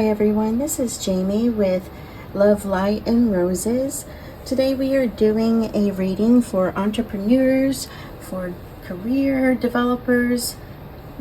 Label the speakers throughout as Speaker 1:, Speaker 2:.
Speaker 1: Hi everyone, this is Jamie with Love, Light, and Roses. Today we are doing a reading for entrepreneurs, for career developers,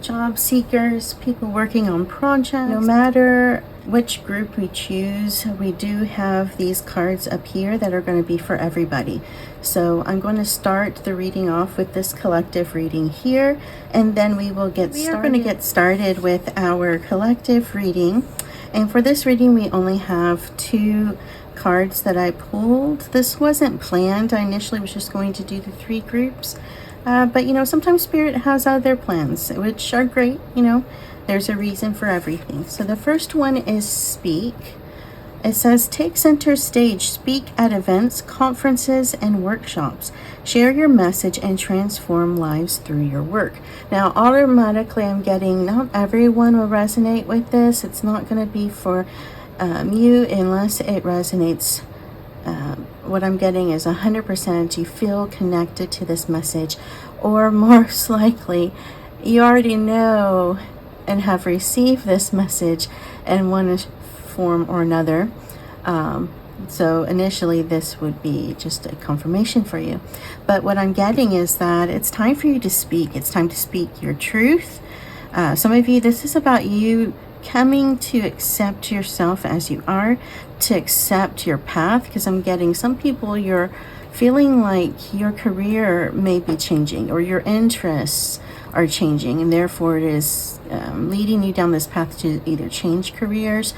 Speaker 1: job seekers, people working on projects. No matter which group we choose, we do have these cards up here that are going to be for everybody. So I'm going to start the reading off with this collective reading here, and then we will get started. We are going to get started with our collective reading. And for this reading, we only have 2 cards that I pulled. This wasn't planned. I initially was just going to do the 3 groups. But you know, sometimes Spirit has other plans, which are great. You know, there's a reason for everything. So the first one is speak. It says, take center stage, speak at events, conferences, and workshops. Share your message and transform lives through your work. Now, automatically I'm getting, not everyone will resonate with this. It's not going to be for you unless it resonates. What I'm getting is 100% you feel connected to this message, or most likely you already know and have received this message in one form or another. So initially this would be just a confirmation for you. But what I'm getting is that it's time for you to speak. It's time to speak your truth. Some of you, this is about you coming to accept yourself as you are, to accept your path, because I'm getting some people, you're feeling like your career may be changing or your interests are changing, and therefore it is leading you down this path to either change careers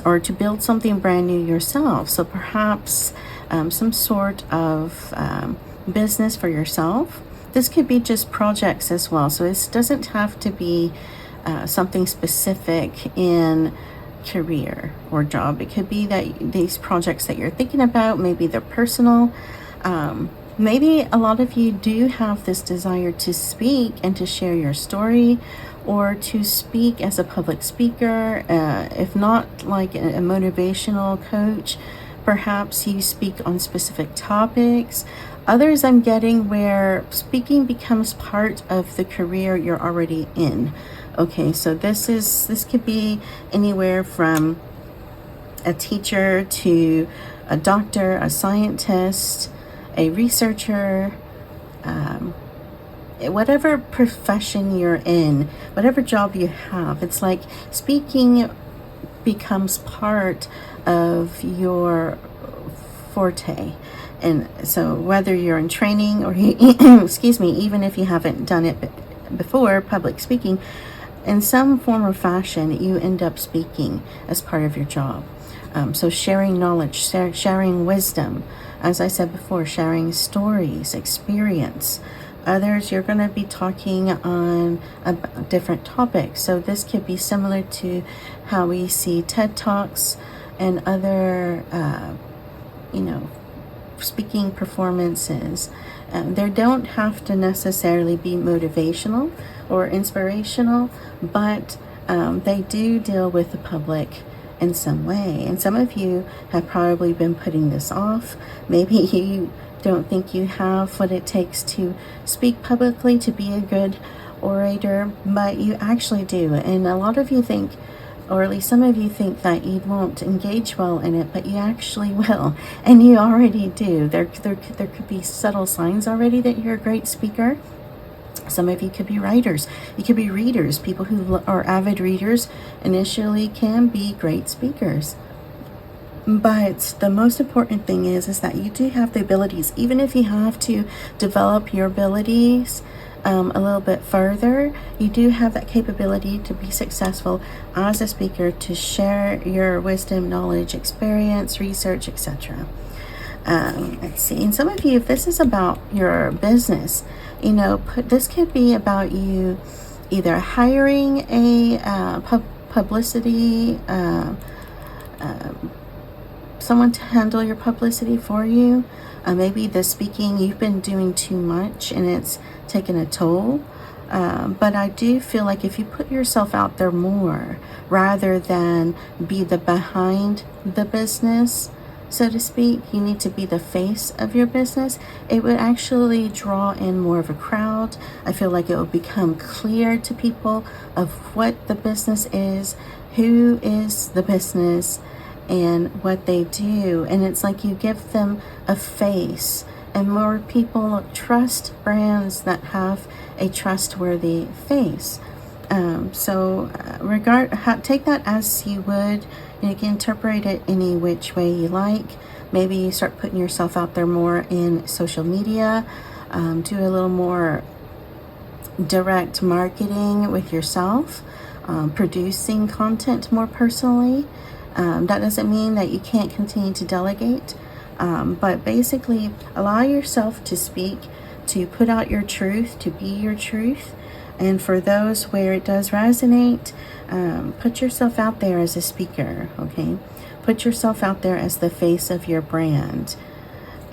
Speaker 1: or to build something brand new yourself. So perhaps some sort of business for yourself. This could be just projects as well. So it doesn't have to be something specific in career or job. It could be that these projects that you're thinking about, maybe they're personal. Maybe a lot of you do have this desire to speak and to share your story, or to speak as a public speaker. If not like a motivational coach, perhaps you speak on specific topics. Others I'm getting where speaking becomes part of the career you're already in. Okay, so this could be anywhere from a teacher to a doctor, a scientist, a researcher, whatever profession you're in, whatever job you have. It's like speaking becomes part of your forte. And so whether you're in training or excuse me, even if you haven't done it before, public speaking, in some form or fashion, you end up speaking as part of your job. So sharing knowledge, sharing wisdom, as I said before, sharing stories, experience. Others, you're going to be talking on different topics. So this could be similar to how we see TED Talks and other, speaking performances. They don't have to necessarily be motivational or inspirational, but they do deal with the public in some way. And some of you have probably been putting this off. Maybe you don't think you have what it takes to speak publicly, to be a good orator, but you actually do. And a lot of you think, or at least some of you think, that you won't engage well in it, but you actually will, and you already do. There could be subtle signs already that you're a great speaker. Some of you could be writers. You could be readers. People who are avid readers initially can be great speakers. But the most important thing is that you do have the abilities, even if you have to develop your abilities a little bit further, you do have that capability to be successful as a speaker, to share your wisdom, knowledge, experience, research, etc. Let's see. And some of you, if this is about your business, this could be about you either hiring a publicity, someone to handle your publicity for you. Maybe the speaking, you've been doing too much and it's taken a toll. But I do feel like if you put yourself out there more, rather than be the behind the business so to speak. You need to be the face of your business. It would actually draw in more of a crowd. I feel like it will become clear to people of what the business is, who is the business, and what they do. And it's like you give them a face, and more people trust brands that have a trustworthy face. Take that as you would. You can interpret it any which way you like. Maybe you start putting yourself out there more in social media, do a little more direct marketing with yourself, producing content more personally. That doesn't mean that you can't continue to delegate, but basically allow yourself to speak, to put out your truth, to be your truth. And for those where it does resonate, put yourself out there as a speaker, okay? Put yourself out there as the face of your brand.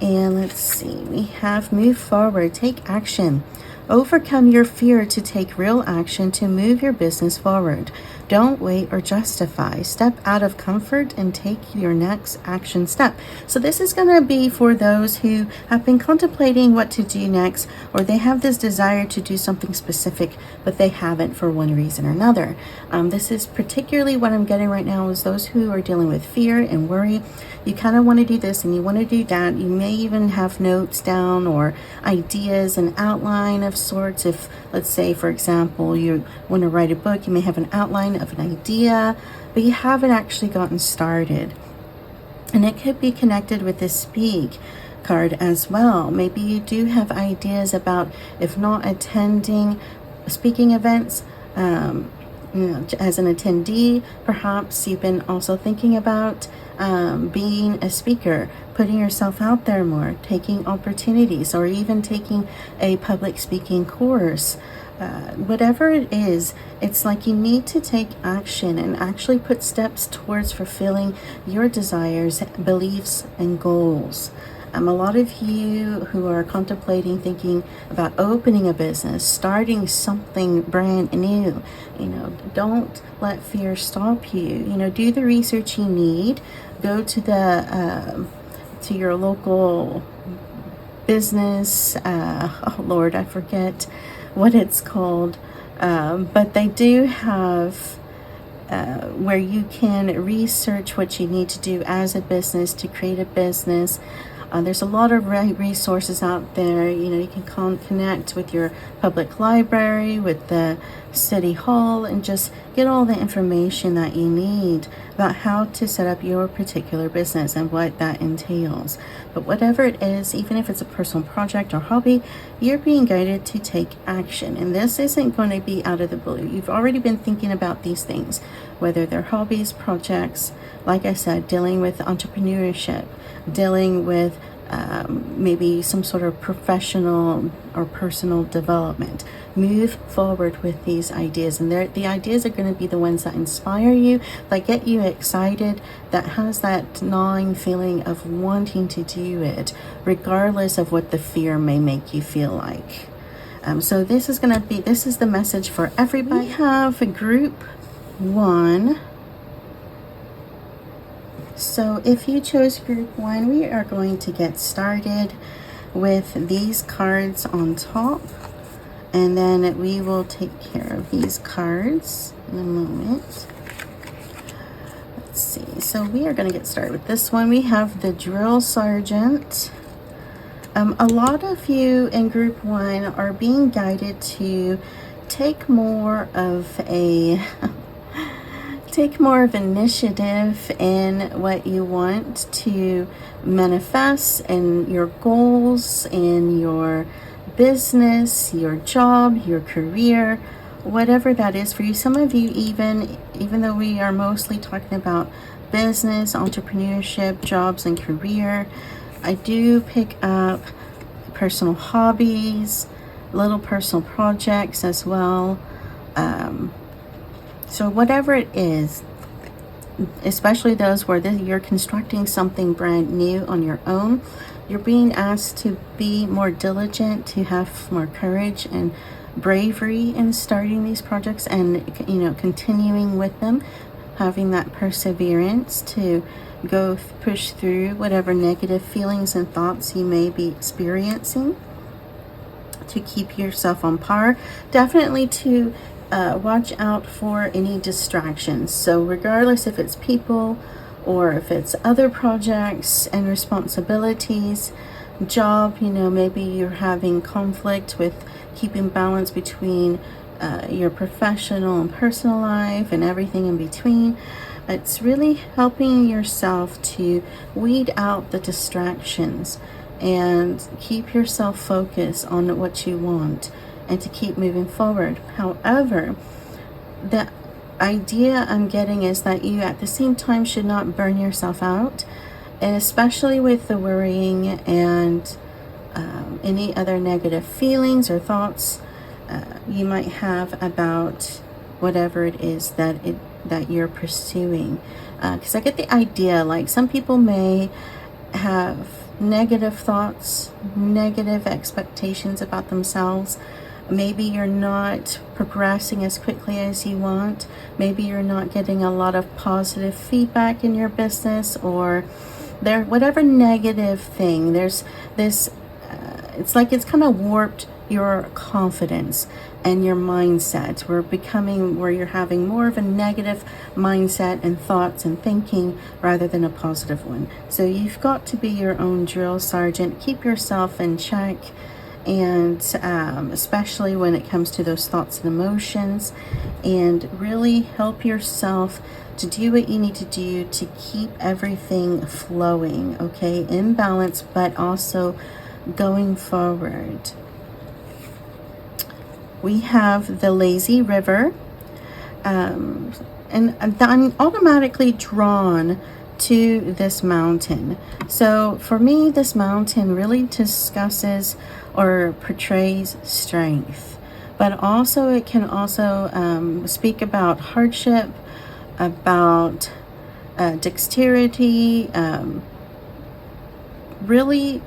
Speaker 1: And let's see, we have move forward, take action. Overcome your fear to take real action to move your business forward. Don't wait or justify. Step out of comfort and take your next action step. So this is going to be for those who have been contemplating what to do next, or they have this desire to do something specific, but they haven't for one reason or another. This is particularly what I'm getting right now is those who are dealing with fear and worry. You kind of want to do this and you want to do that. You may even have notes down or ideas, an outline of sorts. If, let's say, for example, you want to write a book, you may have an outline of an idea, but you haven't actually gotten started. And it could be connected with this speak card as well. Maybe you do have ideas about, if not attending speaking events, as an attendee, perhaps you've been also thinking about being a speaker, putting yourself out there more, taking opportunities, or even taking a public speaking course. Whatever it is, it's like you need to take action and actually put steps towards fulfilling your desires, beliefs, and goals. A lot of you who are contemplating, thinking about opening a business, starting something brand new, don't let fear stop you. Do the research you need. Go to to your local business. Oh Lord, I forget what it's called, but they do have where you can research what you need to do as a business to create a business. There's a lot of resources out there. You can connect with your public library, with the city hall, and just get all the information that you need about how to set up your particular business and what that entails. But whatever it is, even if it's a personal project or hobby, you're being guided to take action. And this isn't going to be out of the blue. You've already been thinking about these things, whether they're hobbies, projects, like I said, dealing with entrepreneurship, dealing with maybe some sort of professional or personal development. Move forward with these ideas, and the ideas are going to be the ones that inspire you, that get you excited, that has that gnawing feeling of wanting to do it, regardless of what the fear may make you feel like. So this is the message for everybody. We have group 1. So if you chose group 1, we are going to get started with these cards on top, and then we will take care of these cards in a moment. Let's see. So we are going to get started with this one. We have the drill sergeant. A lot of you in group 1 are being guided to take more of initiative in what you want to manifest, in your goals, in your business, your job, your career, whatever that is for you. Some of you, even though we are mostly talking about business, entrepreneurship, jobs, and career, I do pick up personal hobbies, little personal projects as well. So whatever it is, especially those where you're constructing something brand new on your own, you're being asked to be more diligent, to have more courage and bravery in starting these projects and continuing with them. having that perseverance to push through whatever negative feelings and thoughts you may be experiencing, to keep yourself on par. Definitely to watch out for any distractions. So regardless if it's people or if it's other projects and responsibilities, job, maybe you're having conflict with keeping balance between your professional and personal life and everything in between. It's really helping yourself to weed out the distractions and keep yourself focused on what you want and to keep moving forward. However, the idea I'm getting is that you at the same time should not burn yourself out, and especially with the worrying and any other negative feelings or thoughts you might have about whatever it is that you're pursuing. Because I get the idea, like some people may have negative thoughts, negative expectations about themselves. Maybe you're not progressing as quickly as you want. Maybe you're not getting a lot of positive feedback in your business, or whatever negative thing. There's this, it's like it's kind of warped your confidence and your mindset. Where you're having more of a negative mindset and thoughts and thinking rather than a positive one. So you've got to be your own drill sergeant. Keep yourself in check, and especially when it comes to those thoughts and emotions, and really help yourself to do what you need to do to keep everything flowing, okay, in balance, but also going forward. We have the lazy river, and I'm automatically drawn to this mountain. So for me, this mountain really discusses or portrays strength, but also it can also speak about hardship, about dexterity. Really,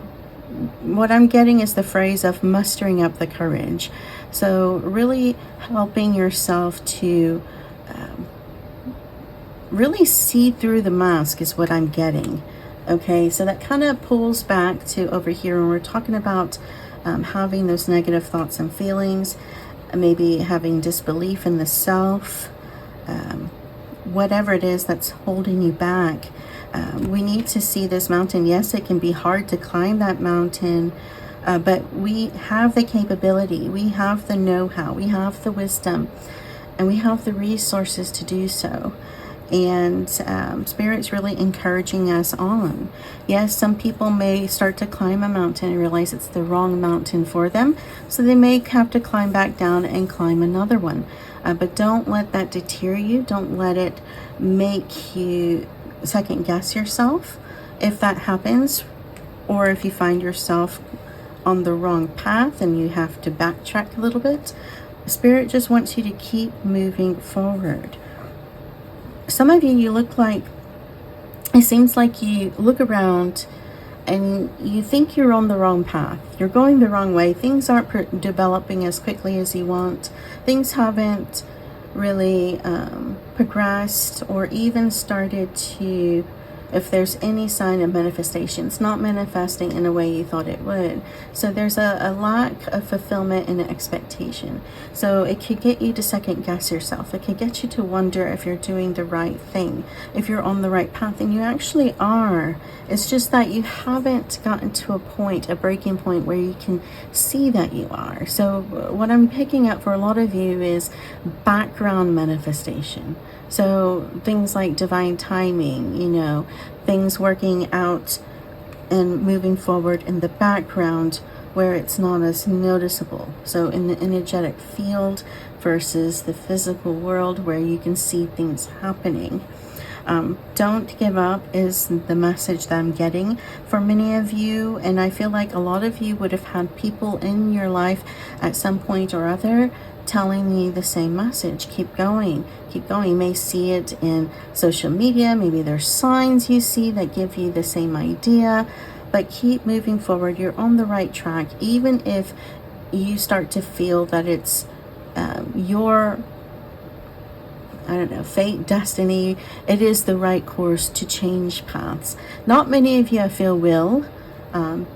Speaker 1: what I'm getting is the phrase of mustering up the courage. So really helping yourself to really see through the mask is what I'm getting. Okay, so that kind of pulls back to over here when we're talking about having those negative thoughts and feelings, maybe having disbelief in the self, whatever it is that's holding you back. We need to see this mountain. Yes, it can be hard to climb that mountain, but we have the capability, we have the know-how, we have the wisdom, and we have the resources to do so. And Spirit's really encouraging us on. Yes, some people may start to climb a mountain and realize it's the wrong mountain for them, so they may have to climb back down and climb another one. But don't let that deter you. Don't let it make you second guess yourself if that happens, or if you find yourself on the wrong path and you have to backtrack a little bit. Spirit just wants you to keep moving forward. Some of you look like, it seems like you look around and you think you're on the wrong path. You're going the wrong way. Things aren't developing as quickly as you want. Things haven't really progressed or even started to, if there's any sign of manifestation, it's not manifesting in a way you thought it would. So there's a lack of fulfillment and expectation. So it could get you to second guess yourself. It could get you to wonder if you're doing the right thing, if you're on the right path, and you actually are. It's just that you haven't gotten to a breaking point where you can see that you are. So what I'm picking up for a lot of you is background manifestation. So things like divine timing, things working out and moving forward in the background where it's not as noticeable. So in the energetic field versus the physical world where you can see things happening. Don't give up is the message that I'm getting for many of you. And I feel like a lot of you would have had people in your life at some point or other telling you the same message. Keep going, keep going. You may see it in social media. Maybe there's signs you see that give you the same idea, but keep moving forward. You're on the right track. Even if you start to feel that it's your I don't know, fate, destiny. It is the right course to change paths. Not many of you I feel will,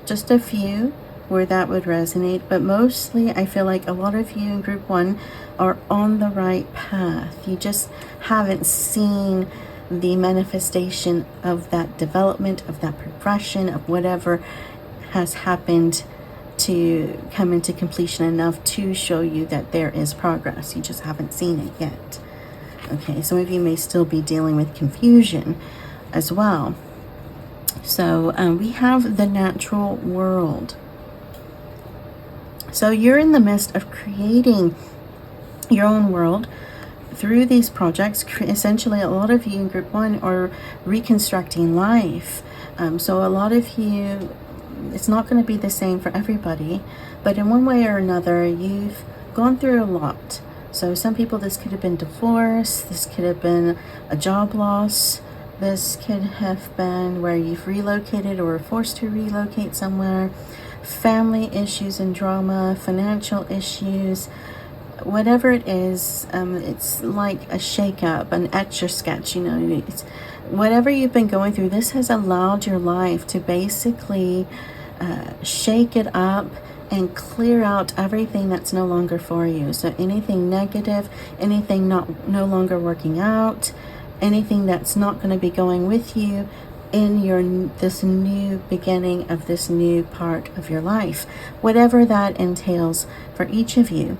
Speaker 1: just a few where that would resonate, but mostly I feel like a lot of you in group 1 are on the right path. You just haven't seen the manifestation of that development, of that progression, of whatever has happened to come into completion enough to show you that there is progress. You just haven't seen it yet. Okay, some of you may still be dealing with confusion as well. So we have the natural world. So you're in the midst of creating your own world through these projects. Essentially, a lot of you in group 1 are reconstructing life. So a lot of you, it's not going to be the same for everybody, but in one way or another, you've gone through a lot. So some people, this could have been divorce, this could have been a job loss, this could have been where you've relocated or were forced to relocate somewhere, family issues and drama, financial issues, whatever it is. It's like a shake-up, an etch-a-sketch, you know. It's whatever you've been going through. This has allowed your life to basically shake it up and clear out everything that's no longer for you. So anything negative, anything no longer working out, anything that's not going to be going with you in this new beginning of this new part of your life, whatever that entails for each of you.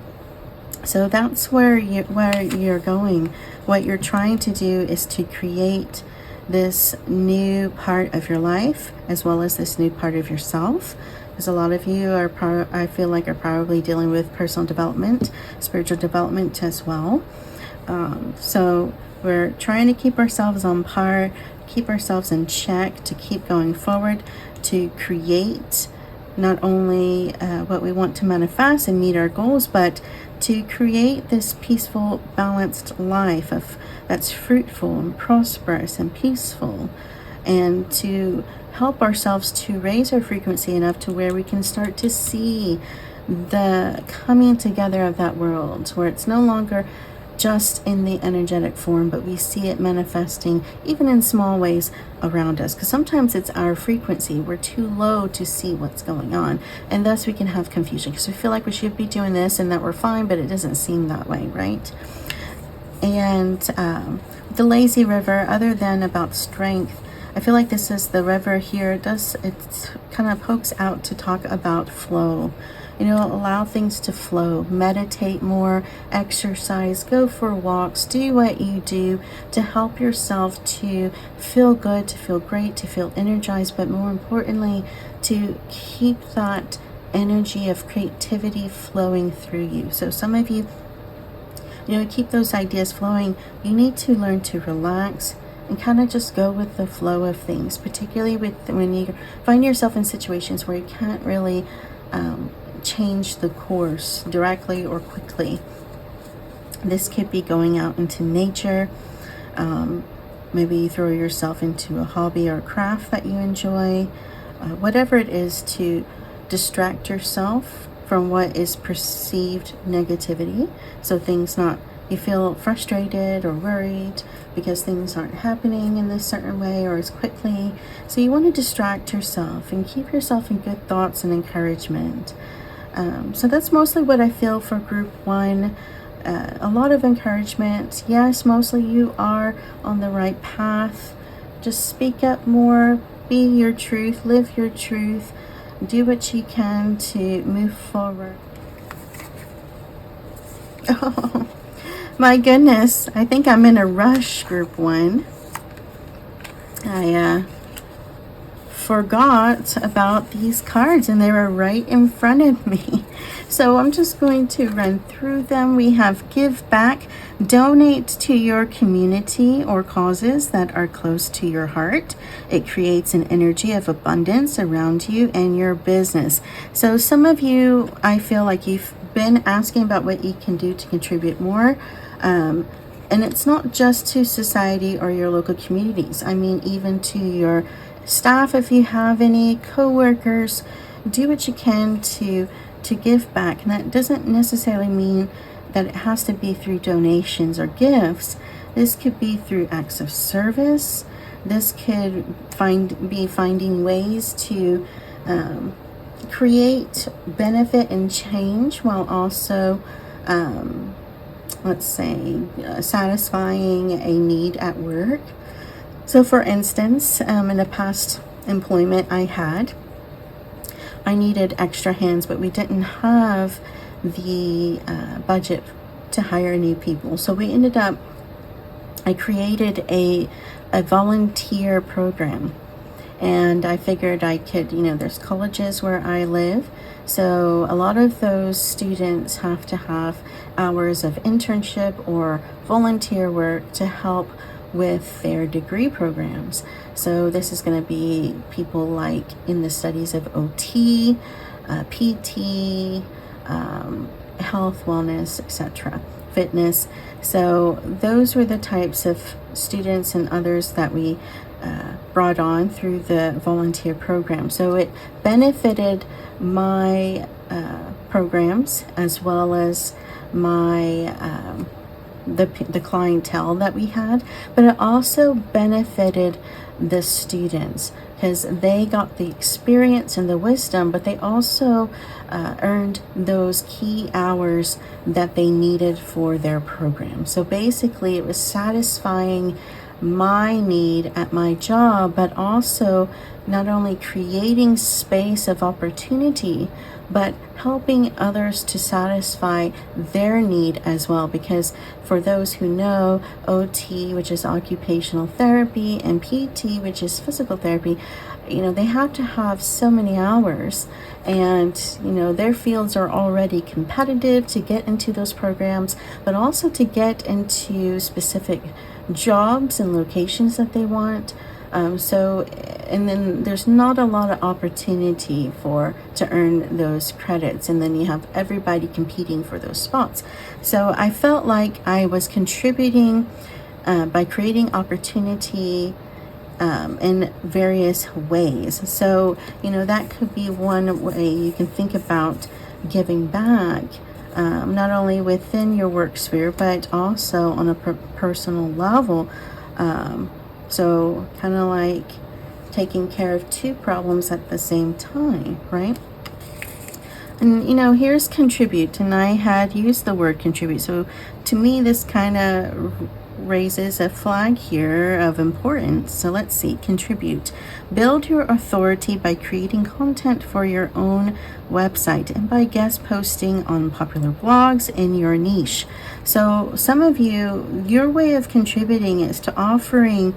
Speaker 1: So that's where you're going. What you're trying to do is to create this new part of your life, as well as this new part of yourself. Because a lot of you are, I feel like, are probably dealing with personal development, spiritual development as well. So we're trying to keep ourselves on par, keep ourselves in check, to keep going forward, to create not only what we want to manifest and meet our goals, but to create this peaceful, balanced life that's fruitful and prosperous and peaceful, and to help ourselves to raise our frequency enough to where we can start to see the coming together of that world, where it's no longer just in the energetic form, but we see it manifesting even in small ways around us. Because sometimes it's our frequency. We're too low to see what's going on, and thus we can have confusion because we feel like we should be doing this and that we're fine, but it doesn't seem that way, right? And the lazy river, other than about strength, I feel like this is the river here. It kind of pokes out to talk about flow. You know, allow things to flow, meditate more, exercise, go for walks, do what you do to help yourself to feel good, to feel great, to feel energized, but more importantly, to keep that energy of creativity flowing through you. So some of you, you know, keep those ideas flowing. You need to learn to relax and kind of just go with the flow of things, particularly when you find yourself in situations where you can't really change the course directly or quickly. This could be going out into nature. Maybe you throw yourself into a hobby or a craft that you enjoy. Whatever it is, to distract yourself from what is perceived negativity. So you feel frustrated or worried because things aren't happening in this certain way or as quickly. So you want to distract yourself and keep yourself in good thoughts and encouragement. So that's mostly what I feel for group 1. A lot of encouragement. Yes, mostly you are on the right path. Just speak up more, be your truth, live your truth, do what you can to move forward. Oh, my goodness. I think I'm in a rush, group 1. I forgot about these cards and they were right in front of me. So I'm just going to run through them. We have give back, donate to your community or causes that are close to your heart. It creates an energy of abundance around you and your business. So some of you, I feel like you've been asking about what you can do to contribute more. And it's not just to society or your local communities. I mean, even to your staff, if you have any co-workers, do what you can to give back. And that doesn't necessarily mean that it has to be through donations or gifts. This could be through acts of service. This could be finding ways to create benefit and change while also, let's say, satisfying a need at work. So for instance, in a past employment I needed extra hands, but we didn't have the budget to hire new people. So I created a volunteer program, and I figured I could, there's colleges where I live, so a lot of those students have to have hours of internship or volunteer work to help with their degree programs. So this is going to be people like in the studies of OT, PT, health, wellness, etc., fitness. So those were the types of students and others that we brought on through the volunteer program. So it benefited my programs as well as my the clientele that we had, but it also benefited the students because they got the experience and the wisdom, but they also earned those key hours that they needed for their program. So basically it was satisfying my need at my job, but also not only creating space of opportunity, but helping others to satisfy their need as well. Because for those who know, OT, which is occupational therapy, and PT, which is physical therapy, they have to have so many hours, and their fields are already competitive to get into those programs, but also to get into specific jobs and locations that they want. And then there's not a lot of opportunity to earn those credits, and then you have everybody competing for those spots. So I felt like I was contributing by creating opportunity in various ways. So that could be one way you can think about giving back, not only within your work sphere, but also on a personal level. So kind of like taking care of two problems at the same time, right? And here's contribute, and I had used the word contribute. So to me, this kind of raises a flag here of importance. So let's see, contribute. Build your authority by creating content for your own website and by guest posting on popular blogs in your niche. So some of you, your way of contributing is to offering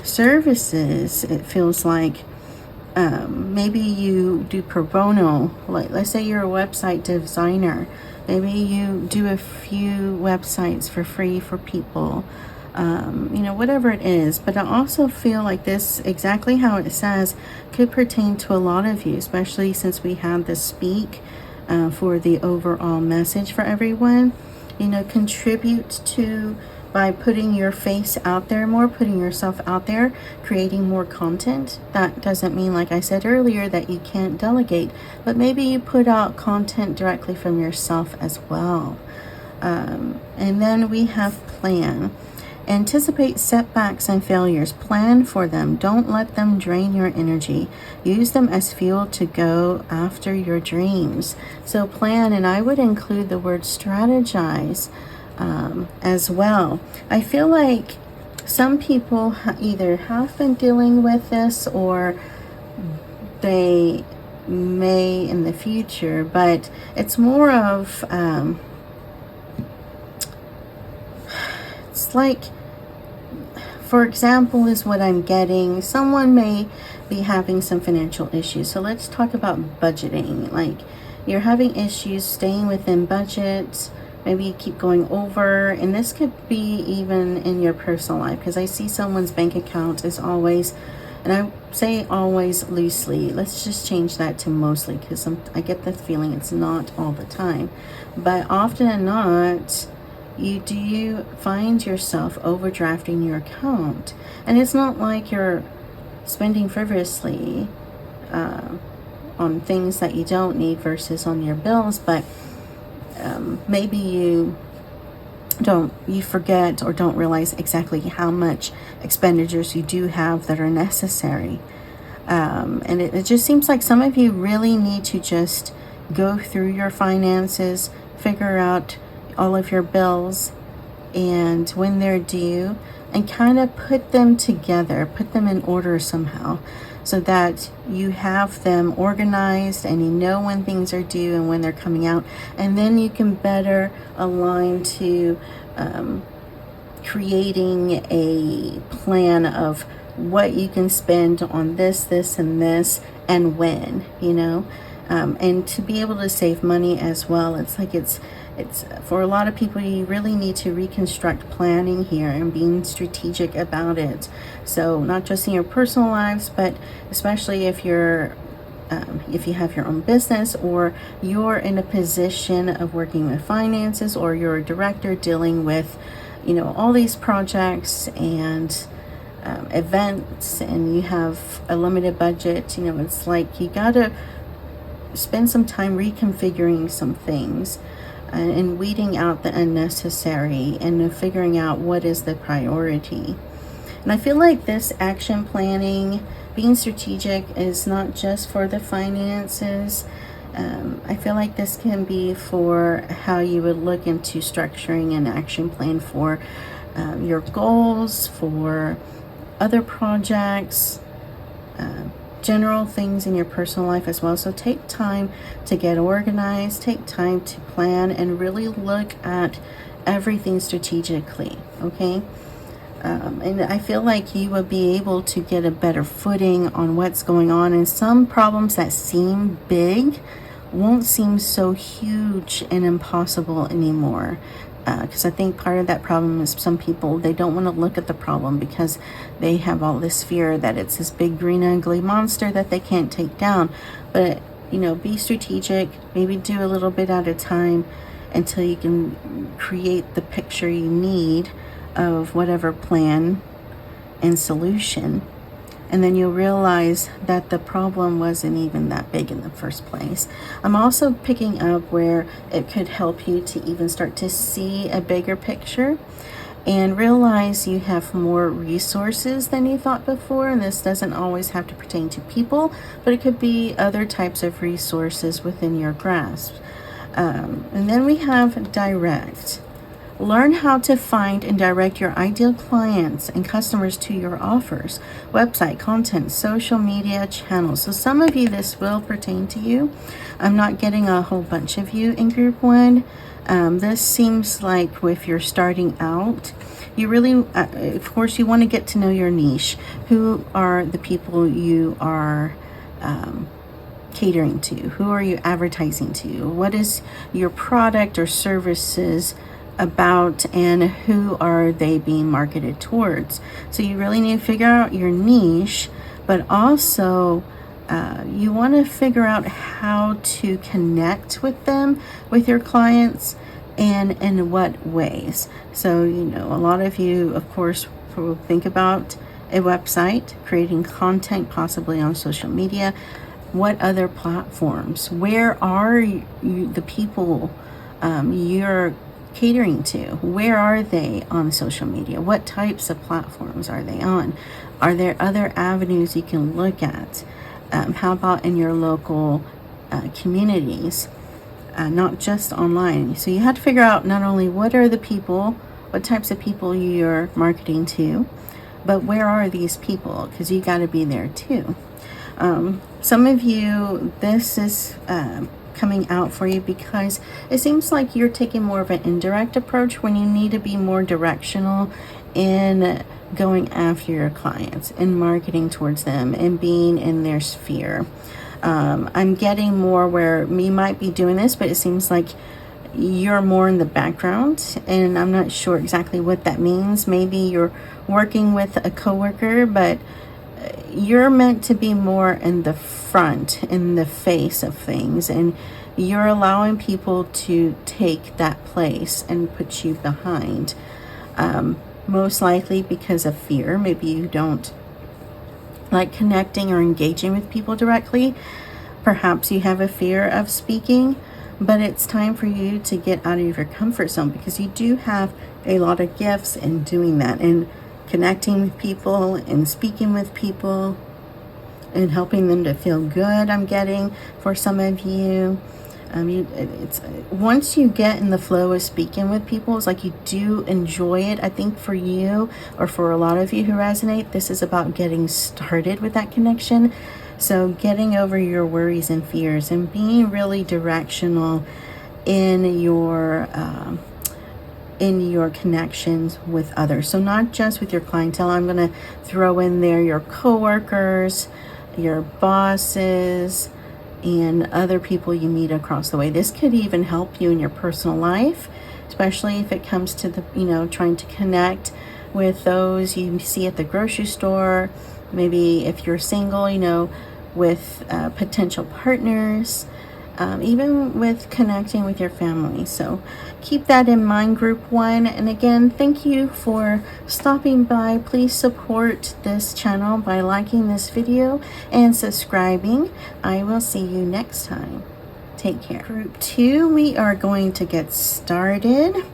Speaker 1: services. It feels like maybe you do pro bono, like let's say you're a website designer, maybe you do a few websites for free for people, whatever it is. But I also feel like this, exactly how it says, could pertain to a lot of you, especially since we had the speak for the overall message for everyone. Contribute to by putting your face out there more, putting yourself out there, creating more content. That doesn't mean, like I said earlier, that you can't delegate, but maybe you put out content directly from yourself as well. And then we have plan. Anticipate setbacks and failures. Plan for them. Don't let them drain your energy. Use them as fuel to go after your dreams. So plan, and I would include the word strategize as well. I feel like some people either have been dealing with this or they may in the future, but it's more of it's like, for example, is what I'm getting. Someone may be having some financial issues. So let's talk about budgeting. Like, you're having issues staying within budget. Maybe you keep going over, and this could be even in your personal life, because I see someone's bank account is always, and I say always loosely, let's just change that to mostly, because I get the feeling it's not all the time, but often and not, you find yourself overdrafting your account. And it's not like you're spending frivolously on things that you don't need versus on your bills, but maybe you you forget or don't realize exactly how much expenditures you do have that are necessary. And it just seems like some of you really need to just go through your finances, figure out all of your bills and when they're due, and kind of put them together, put them in order somehow, so that you have them organized and you know when things are due and when they're coming out, and then you can better align to creating a plan of what you can spend on this, and this, and when, and to be able to save money as well. It's like it's for a lot of people, you really need to reconstruct planning here and being strategic about it. So not just in your personal lives, but especially if you have your own business, or you're in a position of working with finances, or you're a director dealing with, all these projects and events, and you have a limited budget. It's like you gotta spend some time reconfiguring some things and weeding out the unnecessary and figuring out what is the priority. And I feel like this action planning, being strategic, is not just for the finances. I feel like this can be for how you would look into structuring an action plan for your goals, for other projects, general things in your personal life as well. So take time to get organized, take time to plan, and really look at everything strategically, okay? And I feel like you will be able to get a better footing on what's going on, and some problems that seem big won't seem so huge and impossible anymore. Because I think part of that problem is some people, they don't want to look at the problem because they have all this fear that it's this big green ugly monster that they can't take down. But be strategic, maybe do a little bit at a time until you can create the picture you need of whatever plan and solution. And then you'll realize that the problem wasn't even that big in the first place. I'm also picking up where it could help you to even start to see a bigger picture and realize you have more resources than you thought before. And this doesn't always have to pertain to people, but it could be other types of resources within your grasp. And then we have direct. Learn how to find and direct your ideal clients and customers to your offers, website, content, social media channels. So some of you, this will pertain to you. I'm not getting a whole bunch of you in group one. This seems like if you're starting out, you really, of course, you want to get to know your niche. Who are the people you are catering to? Who are you advertising to? What is your product or services about, and who are they being marketed towards? So you really need to figure out your niche, but also you want to figure out how to connect with them, with your clients, and in what ways. So a lot of you, of course, will think about a website, creating content possibly on social media. What other platforms? Where are you, the people you're catering to? Where are they on social media? What types of platforms are they on? Are there other avenues you can look at? How about in your local communities, not just online? So you have to figure out not only what are the people, what types of people you're marketing to, but where are these people? Because you got to be there too. Some of you, this is coming out for you because it seems like you're taking more of an indirect approach when you need to be more directional in going after your clients and marketing towards them and being in their sphere. I'm getting more where you might be doing this, but it seems like you're more in the background, and I'm not sure exactly what that means. Maybe you're working with a coworker, but you're meant to be more in the front, in the face of things, and you're allowing people to take that place and put you behind. Most likely because of fear. Maybe you don't like connecting or engaging with people directly. Perhaps you have a fear of speaking, but it's time for you to get out of your comfort zone, because you do have a lot of gifts in doing that, and connecting with people and speaking with people and helping them to feel good. I'm getting for some of you. It's once you get in the flow of speaking with people, it's like you do enjoy it. I think for you, or for a lot of you who resonate, this is about getting started with that connection. So getting over your worries and fears and being really directional in your connections with others. So not just with your clientele. I'm going to throw in there your coworkers, your bosses, and other people you meet across the way. This could even help you in your personal life, especially if it comes to the, trying to connect with those you see at the grocery store. Maybe if you're single, with potential partners, even with connecting with your family. So keep that in mind, group one. And again, thank you for stopping by. Please support this channel by liking this video and subscribing. I will see you next time. Take care. Group two, we are going to get started.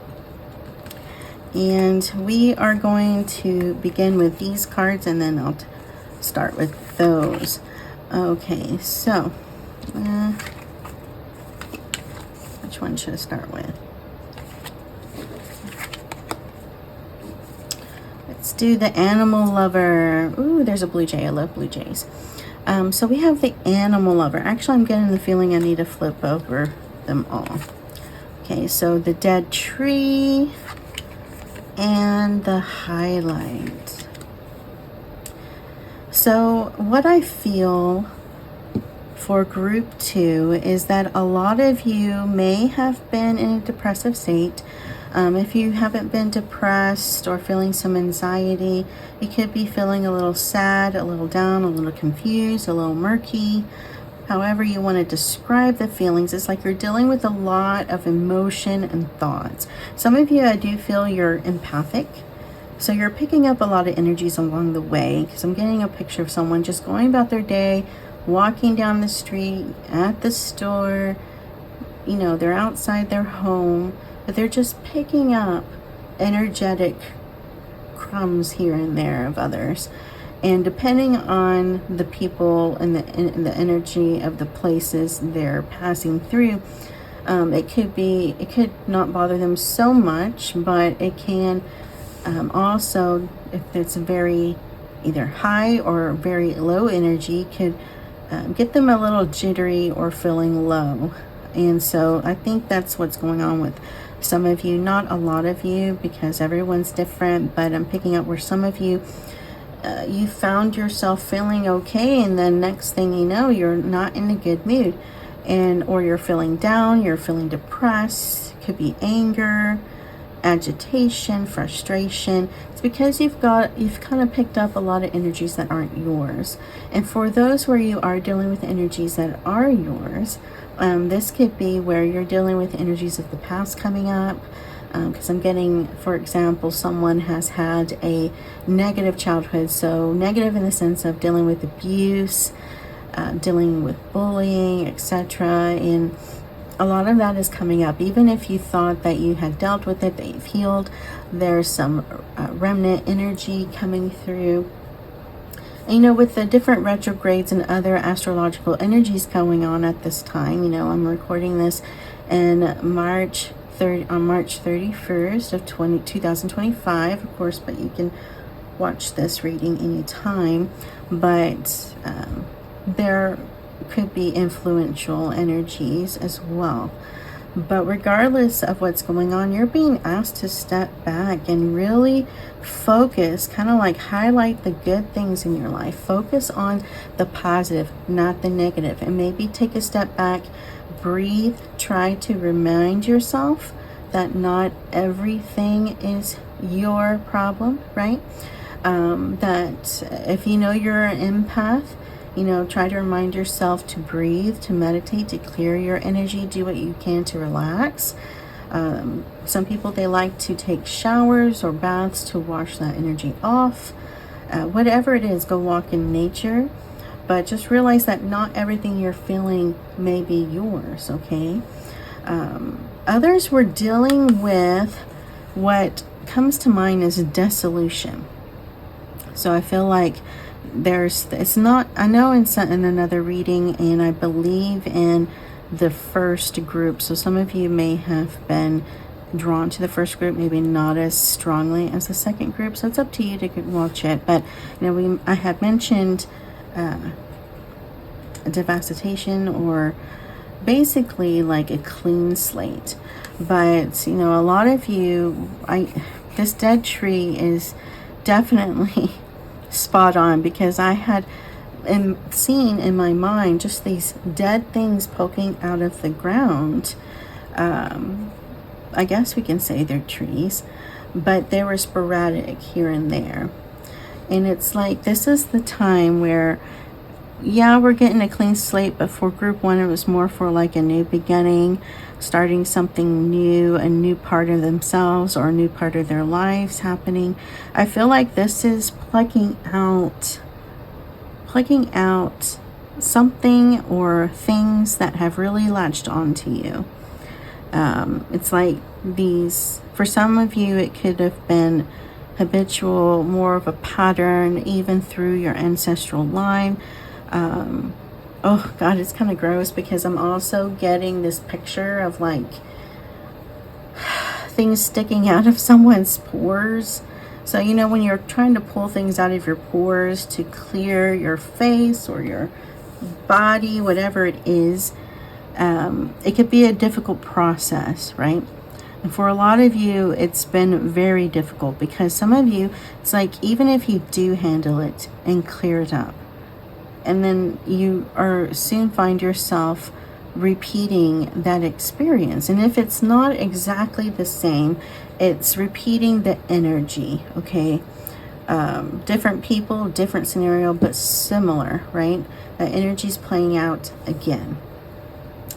Speaker 1: And we are going to begin with these cards, and then I'll start with those. Okay, so which one should I start with? Let's do the animal lover. Ooh, there's a blue jay. I love blue jays. So we have the animal lover. Actually, I'm getting the feeling I need to flip over them all. Okay, so the dead tree and the highlight. So what I feel for group two is that a lot of you may have been in a depressive state. If you haven't been depressed or feeling some anxiety, you could be feeling a little sad, a little down, a little confused, a little murky. However you want to describe the feelings, it's like you're dealing with a lot of emotion and thoughts. Some of you, I do feel you're empathic. So you're picking up a lot of energies along the way, because I'm getting a picture of someone just going about their day, walking down the street, at the store, they're outside their home, but they're just picking up energetic crumbs here and there of others. And depending on the people and the energy of the places they're passing through, it could not bother them so much, but it can also, if it's very either high or very low energy, could get them a little jittery or feeling low. And so I think that's what's going on with some of you. Not a lot of you, because everyone's different, but I'm picking up where some of you, you found yourself feeling okay, and then next thing you know, you're not in a good mood, or you're feeling down, you're feeling depressed. Could be anger, agitation, frustration. It's because you've kind of picked up a lot of energies that aren't yours. And for those where you are dealing with energies that are yours, this could be where you're dealing with energies of the past coming up, because I'm getting, for example, someone has had a negative childhood. So negative in the sense of dealing with abuse, dealing with bullying, etc. And a lot of that is coming up. Even if you thought that you had dealt with it, that you've healed, there's some remnant energy coming through. And, with the different retrogrades and other astrological energies going on at this time, I'm recording this in March 31st of 2025, of course, but you can watch this reading anytime. But there could be influential energies as well. But regardless of what's going on, you're being asked to step back and really focus, kind of like highlight the good things in your life. Focus on the positive, not the negative, and maybe take a step back, breathe, try to remind yourself that not everything is your problem, right? That if you're an empath, try to remind yourself to breathe, to meditate, to clear your energy, do what you can to relax. Some people, they like to take showers or baths to wash that energy off. Whatever it is, go walk in nature. But just realize that not everything you're feeling may be yours, okay? Others were dealing with what comes to mind as dissolution. So I feel like it's not, I know in another reading, and I believe in the first group. So some of you may have been drawn to the first group, maybe not as strongly as the second group. So it's up to you to watch it. But I had mentioned devastation, or basically like a clean slate. But a lot of you, this dead tree is definitely spot on, because I had seen in my mind just these dead things poking out of the ground. I guess we can say they're trees, but they were sporadic here and there. And it's like, this is the time where, yeah, we're getting a clean slate, but for group one, it was more for like a new beginning, starting something new, a new part of themselves or a new part of their lives happening. I feel like this is plucking out something or things that have really latched onto you. It's like for some of you, it could have been habitual, more of a pattern, even through your ancestral line. Oh God, it's kind of gross, because I'm also getting this picture of like things sticking out of someone's pores. So when you're trying to pull things out of your pores to clear your face or your body, whatever it is, it could be a difficult process, right? And for a lot of you, it's been very difficult, because some of you, it's like, even if you do handle it and clear it up, and then you soon find yourself repeating that experience. And if it's not exactly the same, it's repeating the energy, okay? Different people, different scenario, but similar, right? That energy's playing out again.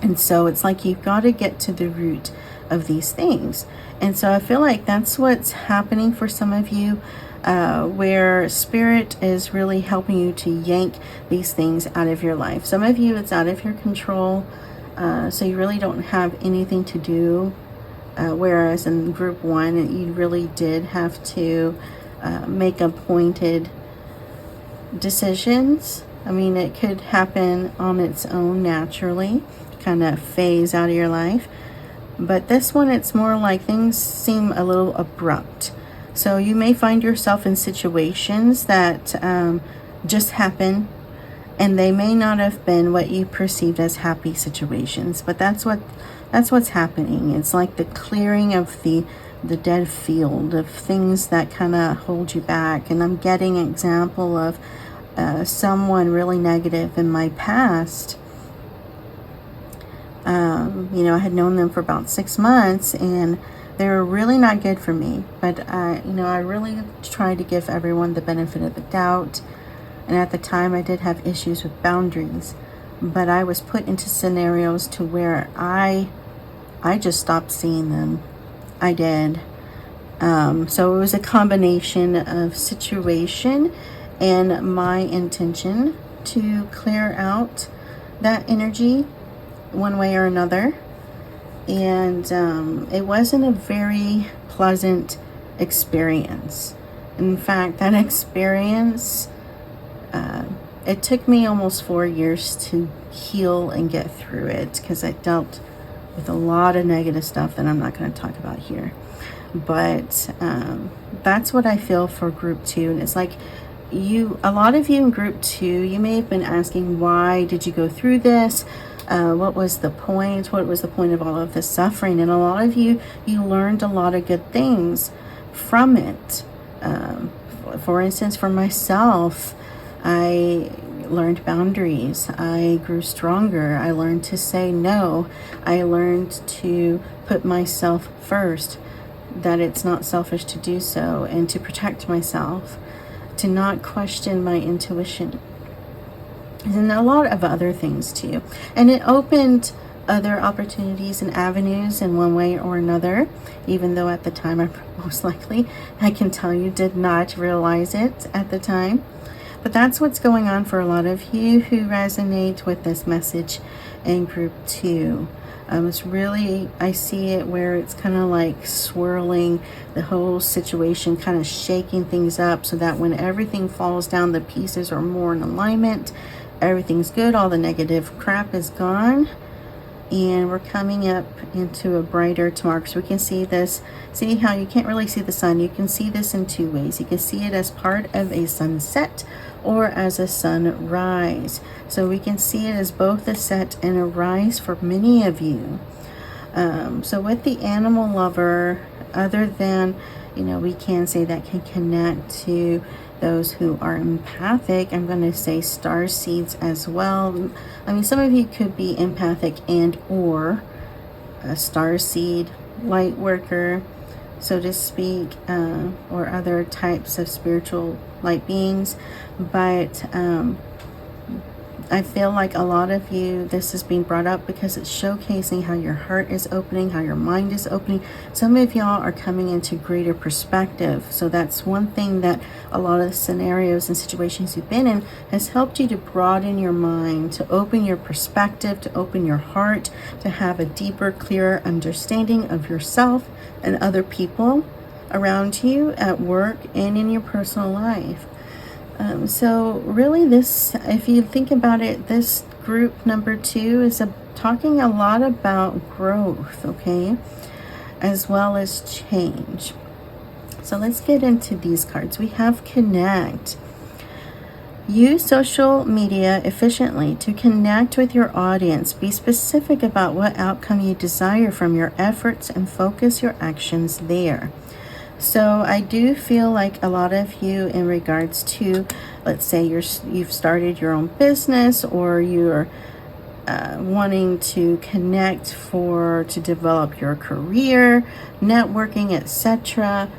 Speaker 1: And so it's like, you've got to get to the root of these things. And so I feel like that's what's happening for some of you, where spirit is really helping you to yank these things out of your life. Some of you, it's out of your control, so you really don't have anything to do, whereas in group one, you really did have to make appointed decisions. I mean, it could happen on its own naturally, kind of phase out of your life. But this one, it's more like things seem a little abrupt. So you may find yourself in situations that just happen, and they may not have been what you perceived as happy situations. But that's what's happening. It's like the clearing of the dead field of things that kind of hold you back. And I'm getting an example of someone really negative in my past. I had known them for about 6 months, and they were really not good for me. But I really tried to give everyone the benefit of the doubt. And at the time, I did have issues with boundaries. But I was put into scenarios to where I just stopped seeing them. I did. So it was a combination of situation and my intention to clear out that energy one way or another. And it wasn't a very pleasant experience. In fact, that experience, it took me almost 4 years to heal and get through it, because I dealt with a lot of negative stuff that I'm not going to talk about here. But that's what I feel for group 2. And it's like, a lot of you in group 2, you may have been asking, why did you go through this? What was the point? What was the point of all of this suffering? And a lot of you learned a lot of good things from it. For instance, for myself, I learned boundaries. I grew stronger. I learned to say no. I learned to put myself first, that it's not selfish to do so, and to protect myself, to not question my intuition, and a lot of other things too. And it opened other opportunities and avenues in one way or another, even though at the time I most likely, I can tell you, did not realize it at the time. But that's what's going on for a lot of you who resonate with this message in group 2. It's really, I see it where it's kind of like swirling the whole situation, kind of shaking things up so that when everything falls down, the pieces are more in alignment. Everything's good. All the negative crap is gone. And we're coming up into a brighter tomorrow. So we can see this. See how you can't really see the sun. You can see this in two ways. You can see it as part of a sunset or as a sunrise. So we can see it as both a set and a rise for many of you. So with the animal lover, other than, you know, we can say that can connect to those who are empathic. I'm going to say starseeds as well. I mean, some of you could be empathic and or a starseed, light worker, so to speak, or other types of spiritual light beings. But I feel like a lot of you, this is being brought up because it's showcasing how your heart is opening, how your mind is opening. Some of y'all are coming into greater perspective. So that's one thing that a lot of the scenarios and situations you've been in has helped you to broaden your mind, to open your perspective, to open your heart, to have a deeper, clearer understanding of yourself and other people around you at work and in your personal life. So really this, if you think about it, this group number 2 is talking a lot about growth, okay, as well as change. So let's get into these cards. We have connect. Use social media efficiently to connect with your audience. Be specific about what outcome you desire from your efforts and focus your actions there. So I do feel like a lot of you, in regards to, let's say you've started your own business, or you're wanting to connect to develop your career, networking, etc.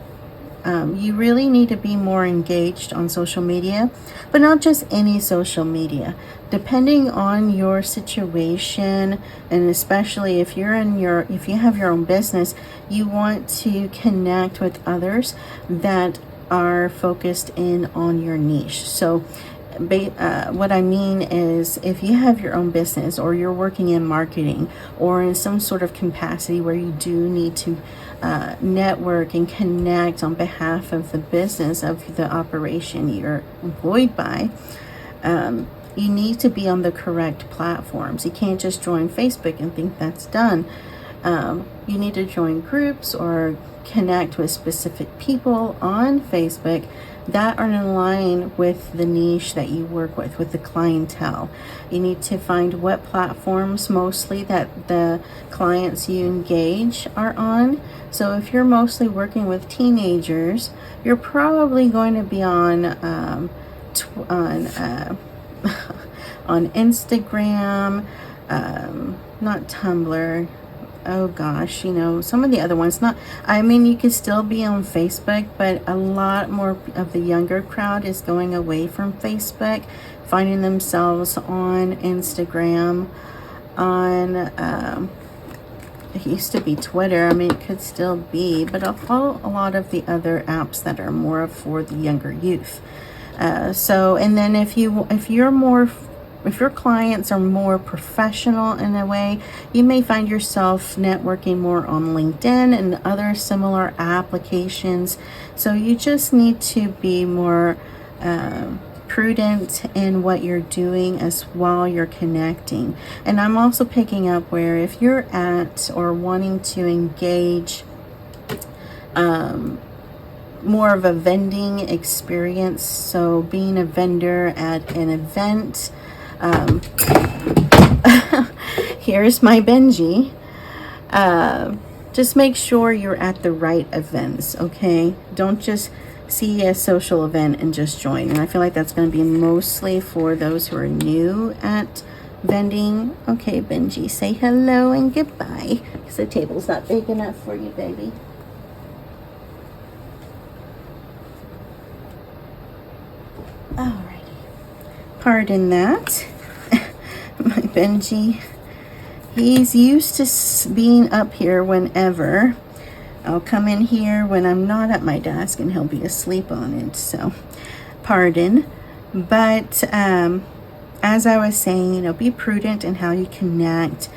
Speaker 1: You really need to be more engaged on social media, but not just any social media. Depending on your situation, and especially if you have your own business, you want to connect with others that are focused in on your niche. So what I mean is, if you have your own business, or you're working in marketing, or in some sort of capacity where you do need to network and connect on behalf of the business, of the operation you're employed by, you need to be on the correct platforms. You can't just join Facebook and think that's done. You need to join groups or connect with specific people on Facebook that are in line with the niche that you work with the clientele. You need to find what platforms mostly that the clients you engage are on. So if you're mostly working with teenagers, you're probably going to be on on Instagram, not Tumblr. Oh gosh, you know, some of the other ones, you can still be on Facebook, but a lot more of the younger crowd is going away from Facebook, finding themselves on Instagram, on, it used to be Twitter. I mean, it could still be, but I'll follow a lot of the other apps that are more for the younger youth. And then if your clients are more professional in a way, you may find yourself networking more on LinkedIn and other similar applications. So you just need to be more prudent in what you're doing as while you're connecting. And I'm also picking up where if you're at or wanting to engage more of a vending experience, so being a vendor at an event, here's my Benji. Just make sure you're at the right events, okay? Don't just see a social event and just join. And I feel like that's going to be mostly for those who are new at vending. Okay, Benji, say hello and goodbye, because the table's not big enough for you, baby. Alrighty. Pardon that. My Benji, he's used to being up here whenever. I'll come in here when I'm not at my desk and he'll be asleep on it, so pardon. But as I was saying, be prudent in how you connect.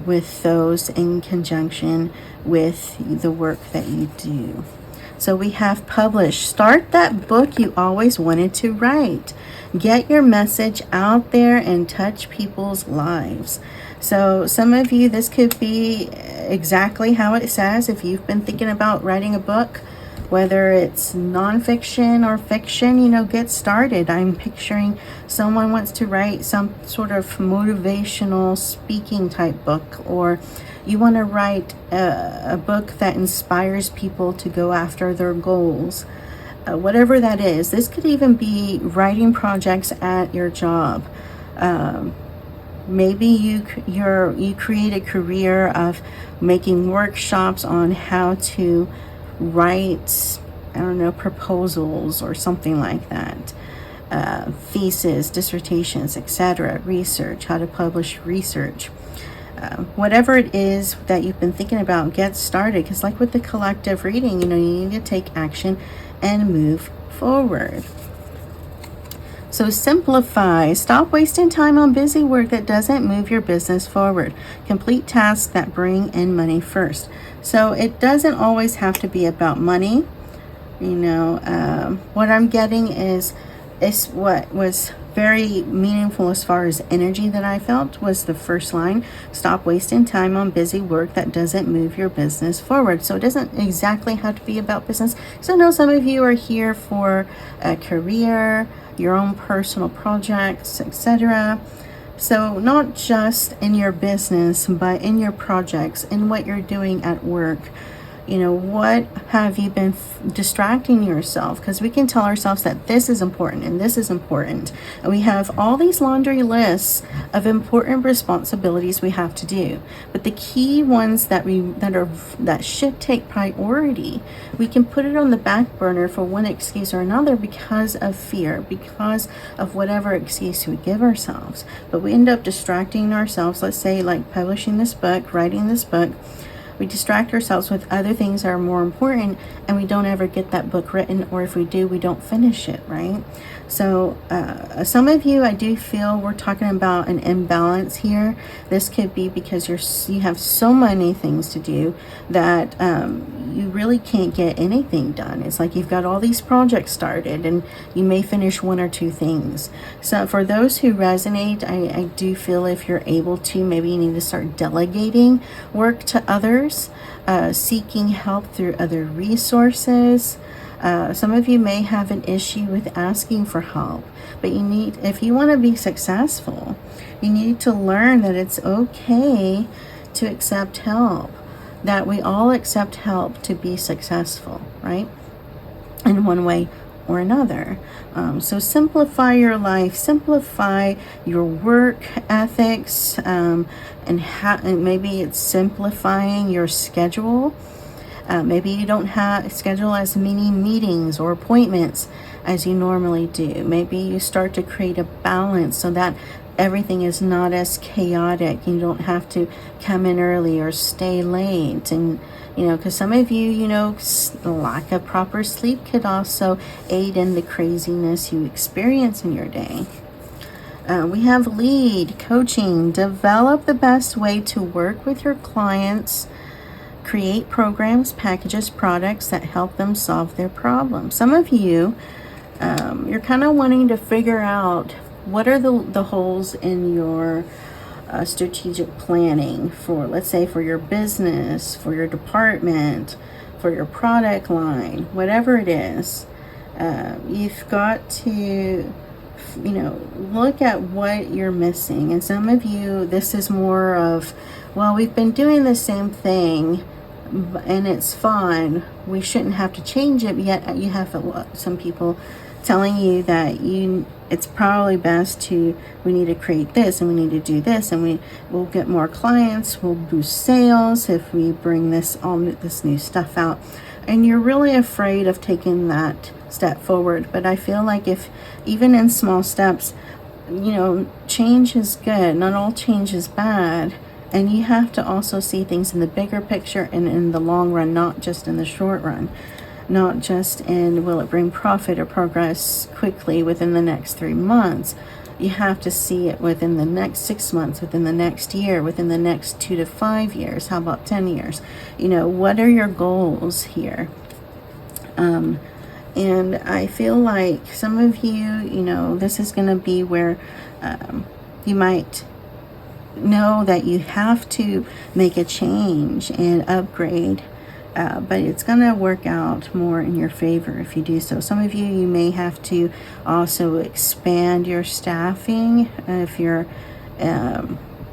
Speaker 1: with those in conjunction with the work that you do. So we have published. Start that book you always wanted to write. Get your message out there and touch people's lives. So some of you, this could be exactly how it says. If you've been thinking about writing a book, whether it's nonfiction or fiction, get started. I'm picturing someone wants to write some sort of motivational speaking type book, or you want to write a book that inspires people to go after their goals. Whatever that is. This could even be writing projects at your job. Maybe you create a career of making workshops on how to write, proposals or something like that. Thesis, dissertations, etc. Research, how to publish research. Whatever it is that you've been thinking about, get started. Because like with the collective reading, you need to take action and move forward. So simplify. Stop wasting time on busy work that doesn't move your business forward. Complete tasks that bring in money first. So it doesn't always have to be about money. What I'm getting is what was very meaningful as far as energy that I felt was the first line. Stop wasting time on busy work that doesn't move your business forward. So it doesn't exactly have to be about business. So I know some of you are here for a career, your own personal projects, etc. So not just in your business, but in your projects, in what you're doing at work. What have you been distracting yourself? Because we can tell ourselves that this is important and this is important. And we have all these laundry lists of important responsibilities we have to do. But the key ones that should take priority, we can put it on the back burner for one excuse or another because of fear, because of whatever excuse we give ourselves. But we end up distracting ourselves, let's say like publishing this book, writing this book. We distract ourselves with other things that are more important, and we don't ever get that book written, or if we do, we don't finish it, right? So some of you, I do feel we're talking about an imbalance here. This could be because you have so many things to do that you really can't get anything done. It's like you've got all these projects started and you may finish one or two things. So for those who resonate, I do feel if you're able to, maybe you need to start delegating work to others, seeking help through other resources. Some of you may have an issue with asking for help, but if you want to be successful, you need to learn that it's okay to accept help, that we all accept help to be successful, right? In one way or another. So simplify your life, simplify your work ethics, and maybe it's simplifying your schedule. Maybe you don't schedule as many meetings or appointments as you normally do. Maybe you start to create a balance so that everything is not as chaotic. You don't have to come in early or stay late. And, because some of you, lack of proper sleep could also aid in the craziness you experience in your day. We have lead, coaching, develop the best way to work with your clients, create programs, packages, products that help them solve their problems. Some of you, you're kind of wanting to figure out what are the holes in your strategic planning for, let's say, for your business, for your department, for your product line, whatever it is. You've got to, look at what you're missing. And some of you, this is more of, well, we've been doing the same thing and it's fine. We shouldn't have to change it. Yet you have some people telling you that it's probably best we need to create this and we need to do this and we'll get more clients, we'll boost sales if we bring this new stuff out. And you're really afraid of taking that step forward. But I feel like if even in small steps, change is good. Not all change is bad. And you have to also see things in the bigger picture and in the long run, not just in the short run. Not just in will it bring profit or progress quickly within the next 3 months. You have to see it within the next 6 months, within the next year, within the next 2 to 5 years. How about 10 years? You know, what are your goals here? And I feel like some of you, you know, this is going to be where you might know that you have to make a change and upgrade, but it's going to work out more in your favor if you do so. Some of you, you may have to also expand your staffing if you're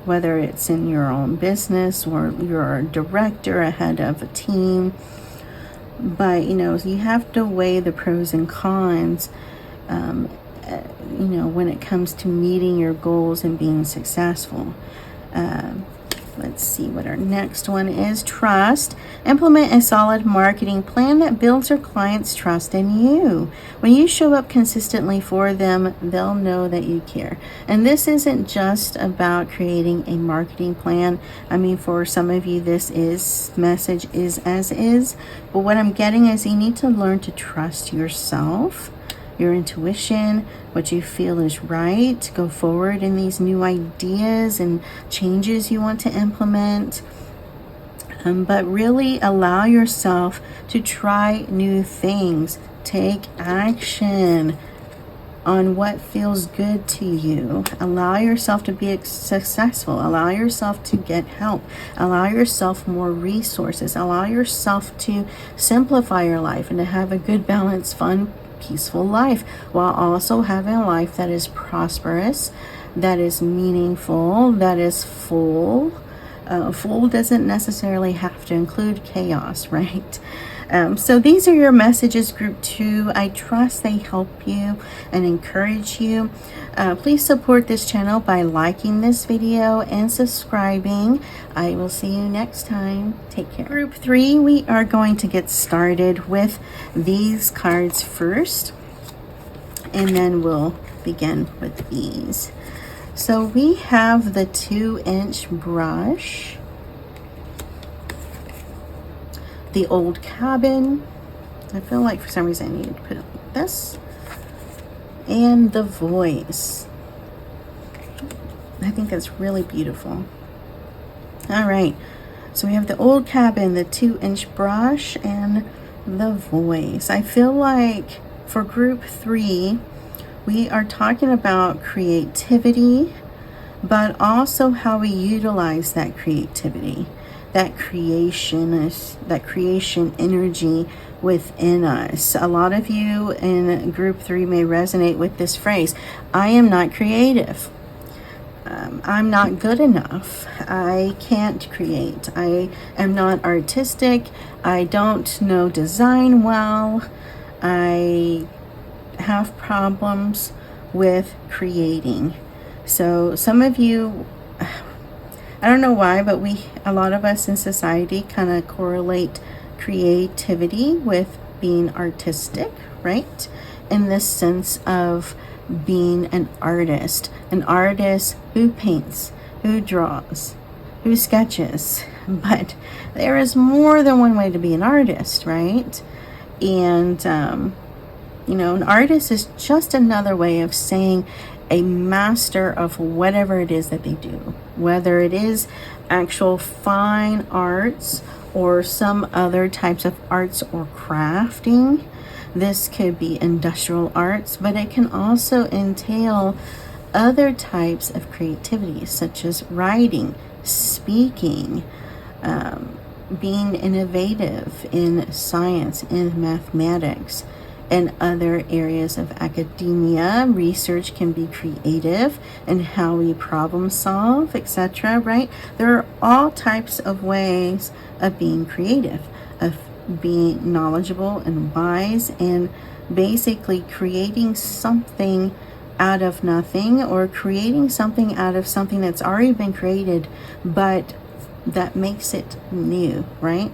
Speaker 1: whether it's in your own business or you're a director, a head of a team. But, you know, you have to weigh the pros and cons, you know, when it comes to meeting your goals and being successful. Let's see what our next one is. Trust. Implement a solid marketing plan that builds your clients' trust in you. When you show up consistently for them, they'll know that you care. And this isn't just about creating a marketing plan. I mean, for some of you, message is as is. But what I'm getting is you need to learn to trust yourself, your intuition, what you feel is right. Go forward in these new ideas and changes you want to implement. But really allow yourself to try new things. Take action on what feels good to you. Allow yourself to be successful. Allow yourself to get help. Allow yourself more resources. Allow yourself to simplify your life and to have a good, balanced, fun, peaceful life, while also having a life that is prosperous, that is meaningful, that is full. Full doesn't necessarily have to include chaos, right? So these are your messages, group 2. I trust they help you and encourage you. Please support this channel by liking this video and subscribing. I will see you next time. Take care. Group 3, we are going to get started with these cards first, and then we'll begin with these. So we have the 2-inch brush, the old cabin. I feel like for some reason I needed to put it like this. And the voice. I think that's really beautiful. All right. So we have the old cabin, the 2-inch brush, and the voice. I feel like for group 3, we are talking about creativity, but also how we utilize that creativity, that creation energy within us. A lot of you in group 3 may resonate with this phrase: I am not creative. I'm not good enough. I can't create. I am not artistic. I don't know design well. I have problems with creating. So some of you, I don't know why, but a lot of us in society kind of correlate creativity with being artistic, right? In this sense of being an artist who paints, who draws, who sketches. But there is more than one way to be an artist, right? And you know, an artist is just another way of saying a master of whatever it is that they do, whether it is actual fine arts or some other types of arts or crafting. This could be industrial arts, but it can also entail other types of creativity, such as writing, speaking, being innovative in science, in mathematics, and other areas of academia. Research can be creative in how we problem solve, etc., right? There are all types of ways of being creative, of being knowledgeable and wise, and basically creating something out of nothing, or creating something out of something that's already been created, but that makes it new, right?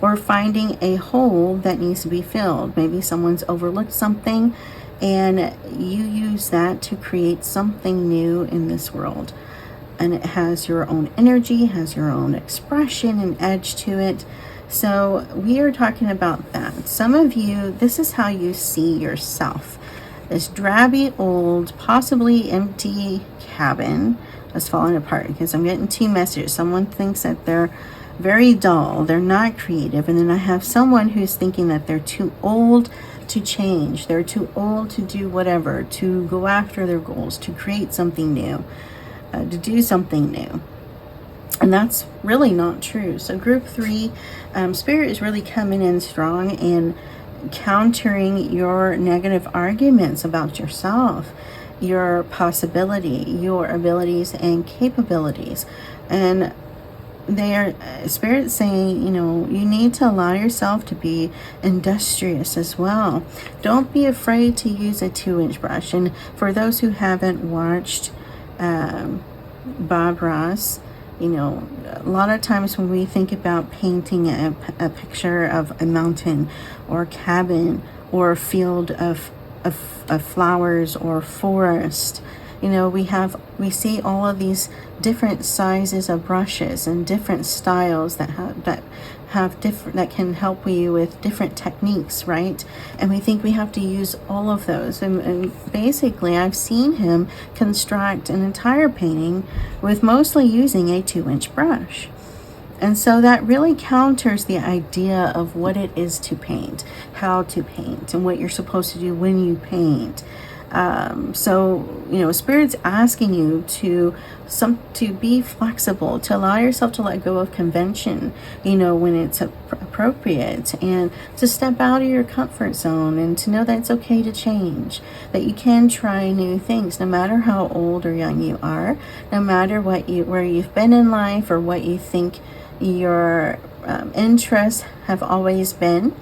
Speaker 1: Or finding a hole that needs to be filled. Maybe someone's overlooked something and you use that to create something new in this world. And it has your own energy, has your own expression and edge to it. So we are talking about that. Some of you, this is how you see yourself. this drabby, old, possibly empty cabin that's falling apart, because I'm getting two messages. Someone thinks that they're very dull, they're not creative, and then I have someone who's thinking that they're too old to change, they're too old to do whatever, to go after their goals, to create something new, to do something new. And that's really not true. So group 3, Spirit is really coming in strong and countering your negative arguments about yourself, your possibility, your abilities and capabilities. And their Spirit saying, you know, you need to allow yourself to be industrious as well. Don't be afraid to use a 2-inch brush. And for those who haven't watched Bob Ross, you know, a lot of times when we think about painting a picture of a mountain or a cabin or a field of flowers or forest, you know, we see all of these different sizes of brushes and different styles that can help you with different techniques, right? And we think we have to use all of those. And basically, I've seen him construct an entire painting with mostly using a 2-inch brush. And so that really counters the idea of what it is to paint, how to paint, and what you're supposed to do when you paint. So, you know, Spirit's asking you to be flexible, to allow yourself to let go of convention, you know, when it's appropriate, and to step out of your comfort zone, and to know that it's okay to change, that you can try new things, no matter how old or young you are, no matter where you've been in life or what you think your interests have always been.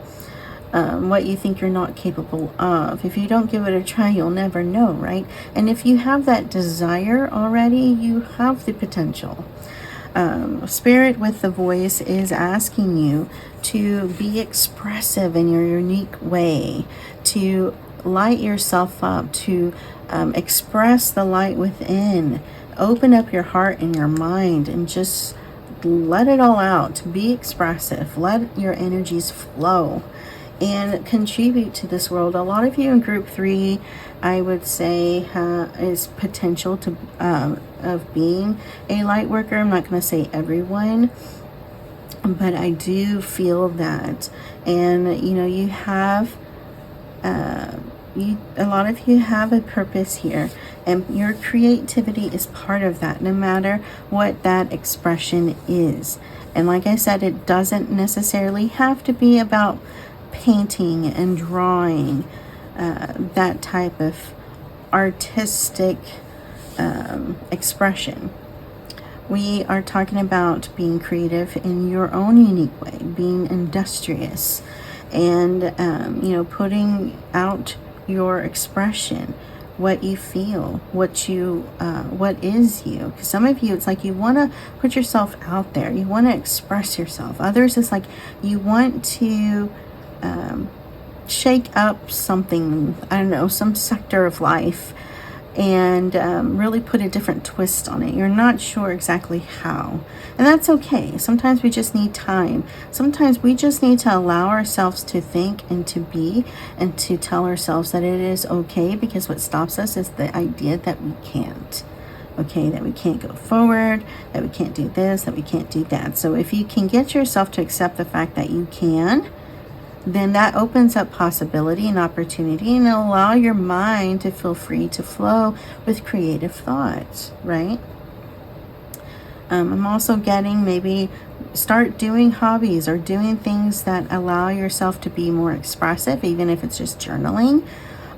Speaker 1: What you think you're not capable of. If you don't give it a try, you'll never know, right? And if you have that desire already, you have the potential. Spirit with the voice is asking you to be expressive in your unique way, to light yourself up, to express the light within. Open up your heart and your mind and just let it all out. Be expressive. Let your energies flow and contribute to this world. A lot of you in group 3, I would say, is potential to of being a light worker. I'm not going to say everyone, but I do feel that. And you know, you have a lot of you have a purpose here, and your creativity is part of that, no matter what that expression is. And like I said, it doesn't necessarily have to be about painting and drawing, that type of artistic expression. We are talking about being creative in your own unique way, being industrious, and you know, putting out your expression, what you feel, what is you. Because some of you, it's like you want to put yourself out there, you want to express yourself. Others, it's like you want to shake up something, I don't know, some sector of life, and really put a different twist on it. You're not sure exactly how, and that's okay. Sometimes we just need time. Sometimes we just need to allow ourselves to think and to be, and to tell ourselves that it is okay, because what stops us is the idea that we can't. Okay, that we can't go forward, that we can't do this, that we can't do that. So if you can get yourself to accept the fact that you can, then that opens up possibility and opportunity, and allow your mind to feel free to flow with creative thoughts, right? I'm also getting, maybe start doing hobbies or doing things that allow yourself to be more expressive, even if it's just journaling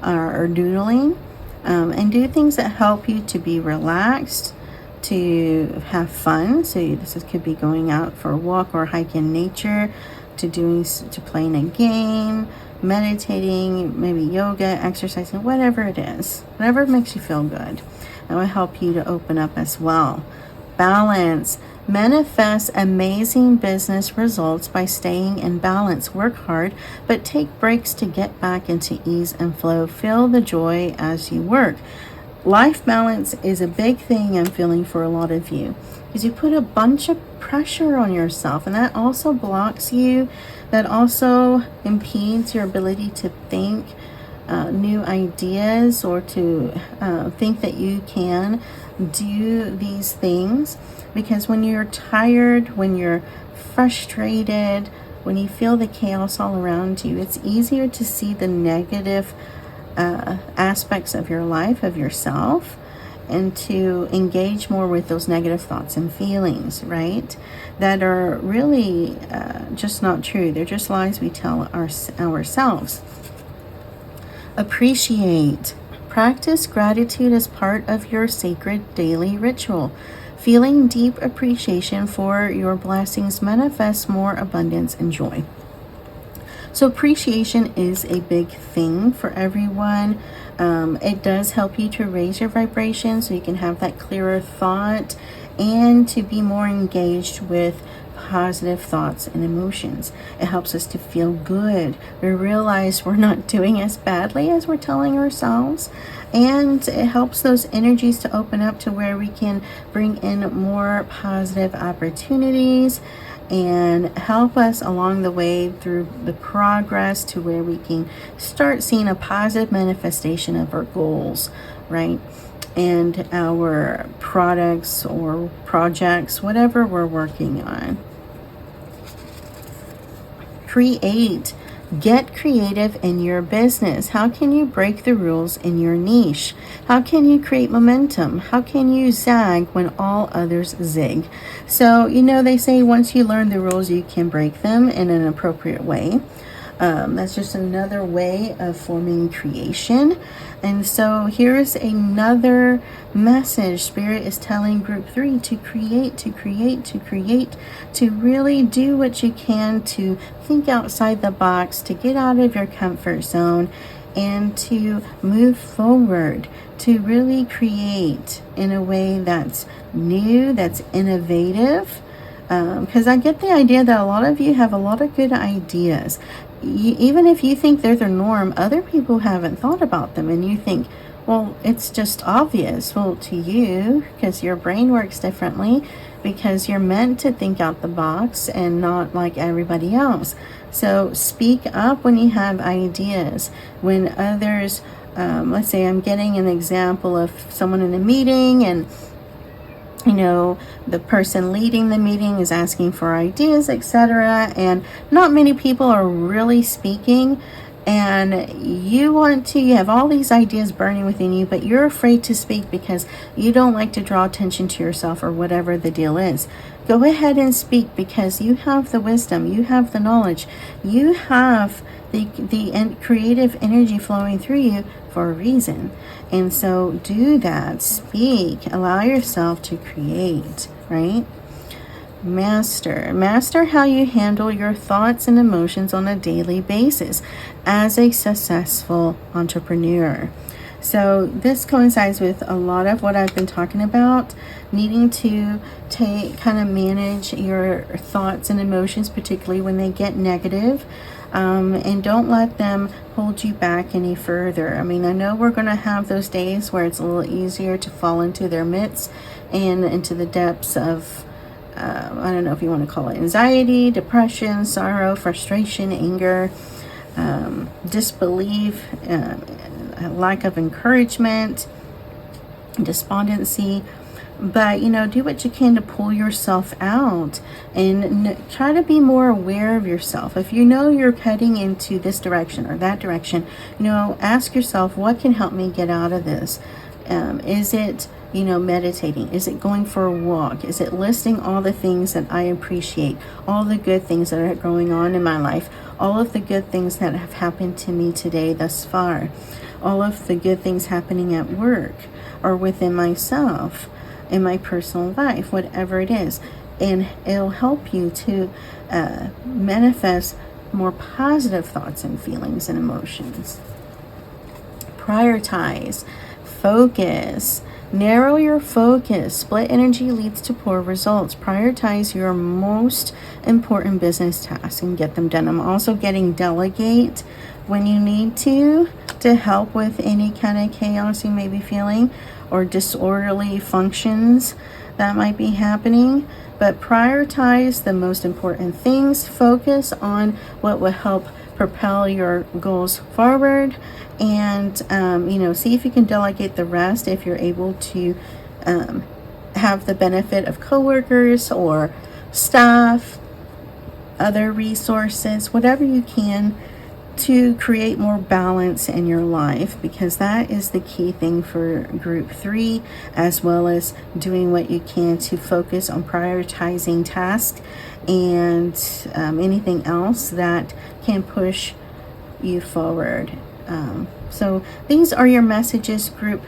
Speaker 1: or doodling, and do things that help you to be relaxed, to have fun. So this could be going out for a walk or hike in nature, to playing a game, meditating, maybe yoga, exercising, whatever it is, whatever makes you feel good. That will help you to open up as well. Balance. Manifest amazing business results by staying in balance. Work hard, but take breaks to get back into ease and flow. Feel the joy as you work. Life balance is a big thing I'm feeling for a lot of you, because you put a bunch of pressure on yourself, and that also blocks you, that also impedes your ability to think new ideas, or to think that you can do these things. Because when you're tired, when you're frustrated, when you feel the chaos all around you, it's easier to see the negative aspects of your life, of yourself, and to engage more with those negative thoughts and feelings, right? That are really just not true. They're just lies we tell ourselves. Appreciate. Practice gratitude as part of your sacred daily ritual. Feeling deep appreciation for your blessings manifests more abundance and joy. So appreciation is a big thing for everyone. It does help you to raise your vibration so you can have that clearer thought and to be more engaged with positive thoughts and emotions. It helps us to feel good. We realize we're not doing as badly as we're telling ourselves. And it helps those energies to open up to where we can bring in more positive opportunities and help us along the way through the progress to where we can start seeing a positive manifestation of our goals, right? And our products or projects, whatever we're working on. Create. Get creative in your business. How can you break the rules in your niche? How can you create momentum? How can you zag when all others zig? So, they say once you learn the rules, you can break them in an appropriate way. That's just another way of forming creation. And so here's another message. Spirit is telling group 3 to create, to really do what you can, to think outside the box, to get out of your comfort zone, and to move forward, to really create in a way that's new, that's innovative. Because I get the idea that a lot of you have a lot of good ideas. Even if you think they're the norm, other people haven't thought about them, and you think, well, it's just obvious. Well, to you, because your brain works differently, because you're meant to think out the box and not like everybody else. So speak up when you have ideas. When others, let's say I'm getting an example of someone in a meeting, and the person leading the meeting is asking for ideas, etc. And not many people are really speaking. And you have all these ideas burning within you, but you're afraid to speak because you don't like to draw attention to yourself or whatever the deal is. Go ahead and speak, because you have the wisdom, you have the knowledge, you have the creative energy flowing through you for a reason. And so do that. Speak. Allow yourself to create, right? Master how you handle your thoughts and emotions on a daily basis as a successful entrepreneur. So this coincides with a lot of what I've been talking about, needing to kind of manage your thoughts and emotions, particularly when they get negative. And don't let them hold you back any further. I mean, I know we're going to have those days where it's a little easier to fall into their midst and into the depths of, I don't know if you want to call it anxiety, depression, sorrow, frustration, anger, disbelief, lack of encouragement, despondency. But, do what you can to pull yourself out and try to be more aware of yourself. If you're heading into this direction or that direction, ask yourself, what can help me get out of this? Is it, meditating? Is it going for a walk? Is it listing all the things that I appreciate, all the good things that are going on in my life, all of the good things that have happened to me today thus far, all of the good things happening at work or within myself, in my personal life, whatever it is. And it'll help you to manifest more positive thoughts and feelings and emotions. Prioritize. Focus. Narrow your focus. Split energy leads to poor results. Prioritize your most important business tasks and get them done. I'm also getting delegate when you need to help with any kind of chaos you may be feeling or disorderly functions that might be happening. But prioritize the most important things. Focus on what will help propel your goals forward, and see if you can delegate the rest if you're able to have the benefit of coworkers or staff, other resources, whatever you can to create more balance in your life, because that is the key thing for group 3, as well as doing what you can to focus on prioritizing tasks and anything else that can push you forward. So these are your messages, group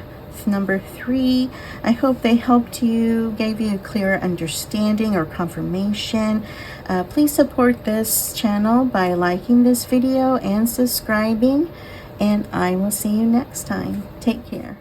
Speaker 1: number 3. I hope they helped you, gave you a clearer understanding or confirmation. Please support this channel by liking this video and subscribing, and I will see you next time. Take care.